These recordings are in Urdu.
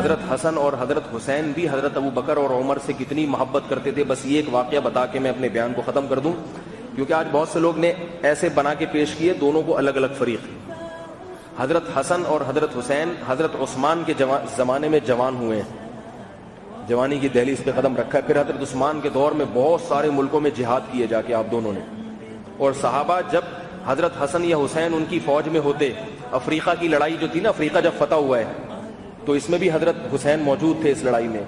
حضرت حسن اور حضرت حسین بھی حضرت ابو بکر اور عمر سے کتنی محبت کرتے تھے، بس یہ ایک واقعہ بتا کے میں اپنے بیان کو ختم کر دوں، کیونکہ آج بہت سے لوگ نے ایسے بنا کے پیش کیے دونوں کو الگ الگ فریق۔ حضرت حسن اور حضرت حسین حضرت عثمان کے زمانے میں جوان ہوئے ہیں، جوانی کی دہلیز پہ قدم رکھا ہے، پھر حضرت عثمان کے دور میں بہت سارے ملکوں میں جہاد کیے جا کے آپ دونوں نے، اور صحابہ جب حضرت حسن یا حسین ان کی فوج میں ہوتے، افریقہ کی لڑائی جو تھی نا، افریقہ جب فتح ہوا ہے تو اس میں بھی حضرت حسین موجود تھے، اس لڑائی میں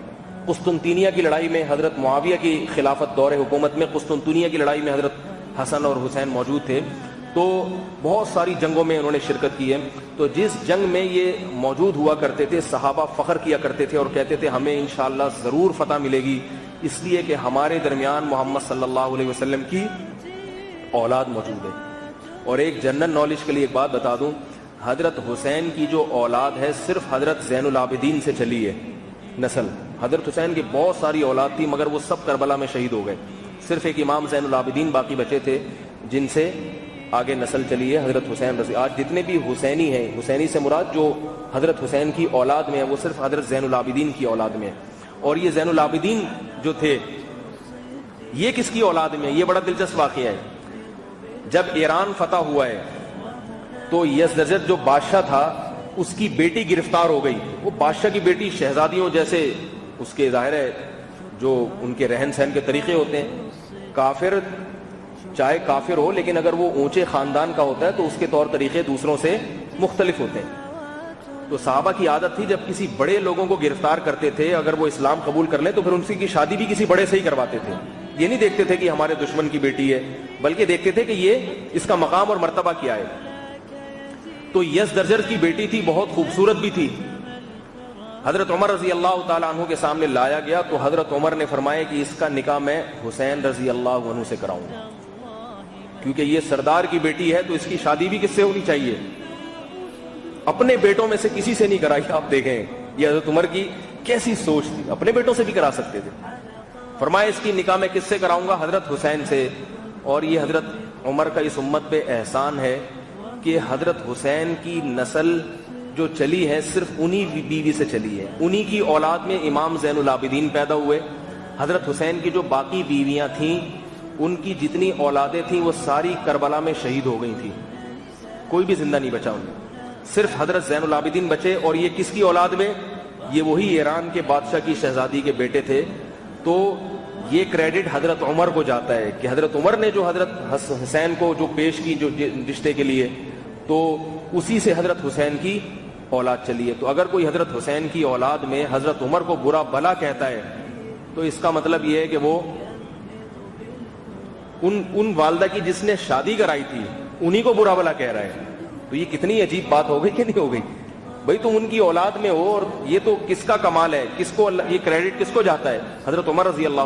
قسطنطینیہ کی لڑائی میں حضرت معاویہ کی خلافت دور حکومت میں قسطنطینیہ کی لڑائی میں حضرت حسن اور حسین موجود تھے، تو بہت ساری جنگوں میں انہوں نے شرکت کی ہے۔ تو جس جنگ میں یہ موجود ہوا کرتے تھے صحابہ فخر کیا کرتے تھے اور کہتے تھے ہمیں انشاءاللہ ضرور فتح ملے گی، اس لیے کہ ہمارے درمیان محمد صلی اللہ علیہ وسلم کی اولاد موجود ہے۔ اور ایک جنرل نالج کے لیے ایک بات بتا دوں، حضرت حسین کی جو اولاد ہے صرف حضرت زین العابدین سے چلی ہے نسل۔ حضرت حسین کی بہت ساری اولاد تھی مگر وہ سب کربلا میں شہید ہو گئے، صرف ایک امام زین العابدین باقی بچے تھے جن سے آگے نسل چلی ہے حضرت حسین رضی۔ آج جتنے بھی حسینی ہیں، حسینی سے مراد جو حضرت حسین کی اولاد میں ہے وہ صرف حضرت زین العابدین کی اولاد میں ہے۔ اور یہ زین العابدین جو تھے یہ کس کی اولاد میں ہے؟ یہ بڑا دلچسپ واقعہ ہے۔ جب ایران فتح ہوا ہے تو یزدجرد جو بادشاہ تھا اس کی بیٹی گرفتار ہو گئی۔ وہ بادشاہ کی بیٹی شہزادیوں جیسے اس کے ظاہر ہے جو ان کے رہن سہن کے طریقے ہوتے ہیں، کافر چاہے کافر ہو لیکن اگر وہ اونچے خاندان کا ہوتا ہے تو اس کے طور طریقے دوسروں سے مختلف ہوتے ہیں۔ تو صحابہ کی عادت تھی جب کسی بڑے لوگوں کو گرفتار کرتے تھے، اگر وہ اسلام قبول کر لیں تو پھر ان کی شادی بھی کسی بڑے سے ہی کرواتے تھے۔ یہ نہیں دیکھتے تھے کہ ہمارے دشمن کی بیٹی ہے، بلکہ دیکھتے تھے کہ یہ اس کا مقام اور مرتبہ کیا ہے۔ تو یزدجرد کی بیٹی تھی، بہت خوبصورت بھی تھی، حضرت عمر رضی اللہ تعالیٰ عنہ کے سامنے لایا گیا تو حضرت عمر نے فرمایا کہ اس کا نکاح میں حسین رضی اللہ عنہ سے کراؤں گا، کیونکہ یہ سردار کی بیٹی ہے تو اس کی شادی بھی کس سے ہونی چاہیے؟ اپنے بیٹوں میں سے کسی سے نہیں کرائی۔ آپ دیکھیں یہ حضرت عمر کی کیسی سوچ تھی، اپنے بیٹوں سے بھی کرا سکتے تھے۔ فرمایا اس کی نکاح میں کس سے کراؤں گا؟ حضرت حسین سے۔ اور یہ حضرت عمر کا اس امت پہ احسان ہے کہ حضرت حسین کی نسل جو چلی ہے صرف انہی بیوی سے چلی ہے، انہی کی اولاد میں امام زین العابدین پیدا ہوئے۔ حضرت حسین کی جو باقی بیویاں تھیں ان کی جتنی اولادیں تھیں وہ ساری کربلا میں شہید ہو گئی تھیں، کوئی بھی زندہ نہیں بچا ان میں، صرف حضرت زین العابدین بچے۔ اور یہ کس کی اولاد میں؟ یہ وہی ایران کے بادشاہ کی شہزادی کے بیٹے تھے۔ تو یہ کریڈٹ حضرت عمر کو جاتا ہے کہ حضرت عمر نے جو حضرت حسین کو جو پیش کی جو رشتے کے لیے، تو اسی سے حضرت حسین کی اولاد چلی ہے۔ تو اگر کوئی حضرت حسین کی اولاد میں حضرت عمر کو برا بھلا کہتا ہے تو اس کا مطلب یہ ہے کہ وہ ان والدہ کی جس نے شادی کرائی تھی انہی کو برا بھلا کہہ رہا ہے۔ تو یہ کتنی عجیب بات ہو گئی کہ نہیں ہو گئی؟ بھئی تم ان کی اولاد میں ہو، اور یہ تو کس کا کمال ہے، کس کو یہ کریڈٹ کس کو جاتا ہے؟ حضرت عمر رضی اللہ